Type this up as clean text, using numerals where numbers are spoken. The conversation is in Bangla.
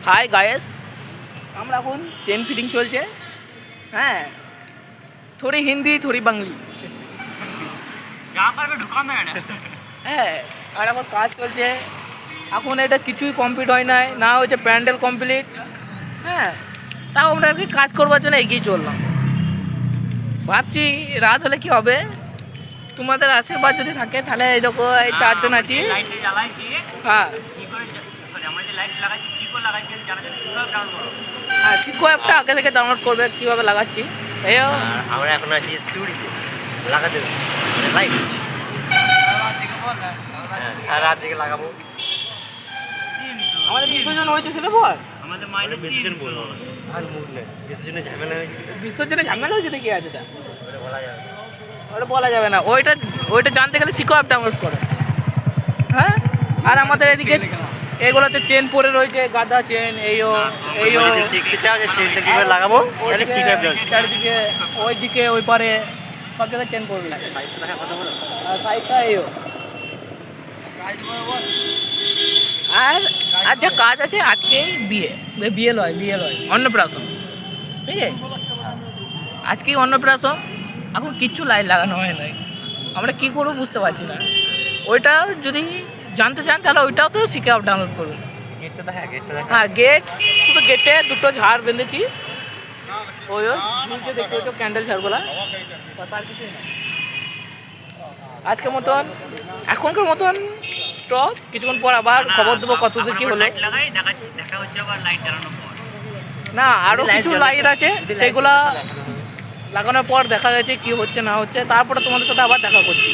হাই গায়েস, আমরা এখন চেন ফিটিং চলছে। হ্যাঁ, থোড়ি হিন্দি থোড়ি বাংলি, যা পারবে ঢুকান দেবে না। হ্যাঁ, আর এখন কাজ চলছে। এখন এটা কিছুই কমপ্লিট হয় নাই, না হচ্ছে প্যান্ডেল কমপ্লিট। হ্যাঁ, তাও আমরা আর কি কাজ করবার জন্য এগিয়ে চললাম। ভাবছি রাত হলে কি হবে, তোমাদের আশীর্বাদ যদি থাকে তাহলে এই দেখো এই চারজন আছি। লাইট জ্বালাইছি, হ্যাঁ কি করে সরি আমরা যে লাইট লাগাইছি কি করে লাগাইছি জানা জানি সিস্টেম ডাউন করো। হ্যাঁ, শিখো অ্যাপটা আগে থেকে ডাউনলোড করবে কীভাবে লাগাচ্ছি। এই আর আমরা এখন আছি সিউড়িতে লাগাতে লাইট সারা রাত থেকে লাগাবো। আমাদের বিসর্জন হয়েছে সেটা বল। আমাদের মাইনে বিসর্জন বলবো আর মুখ নেই, বিসর্জনে ঝামেলা হয়েছে, বিসর্জনে ঝামেলা হয়েছে দেখি আছে এটা, ওটা বলা যাবে না। ওটা বলা যাবে না। ওইটা জানতে গেলে শিখো অ্যাপ ডাউনলোড করো। হ্যাঁ, আর আমাদের এদিকে এগুলোতে চেন পরে রয়েছে, গাদা চেন। এইও তোমরা যদি শিখতে চাও যে চেনটা কিভাবে লাগাবো তাহলে শিখে যাবে। চারিদিকে ওইদিকে ওই পারে সব জায়গায় চেন পরে লাগে। সাইডটা দেখা কথা বলো। আর সাইডটা এইও। আর আর যা কাজ আছে আজকেই বিয়ে লয় অন্নপ্রাশন। ঠিক আছে, আজকেই অন্নপ্রাশন। এখন কিচ্ছু লাইট লাগানো হয় নাই, আমরা কী করবো বুঝতে পারছি না। ওইটা যদি জানতে চান তাহলে ওইটাও তো শিখে ডাউনলোড করুন। গেটটা দেখা, গেটটা দেখা। হ্যাঁ, গেট, শুধু গেটে দুটো ঝাড় বেঁধেছি। ওই ঝুলছে দেখতে হচ্ছে ক্যান্ডেল ঝাড়গুলা, আর কিছুই না। আজকের মতন, এখনকার মতন স্টপ। কিছুক্ষণ পর আবার খবর দেবো কত দূর কী হলো। লাইট লাগাই দেখা হচ্ছে আবার লাইট জ্বালানোর পর। না, আরও কিছু লাইট আছে, সেগুলা লাগানোর পর দেখা গেছে কি হচ্ছে না হচ্ছে, তারপরে তোমাদের সাথে আবার দেখা করছি।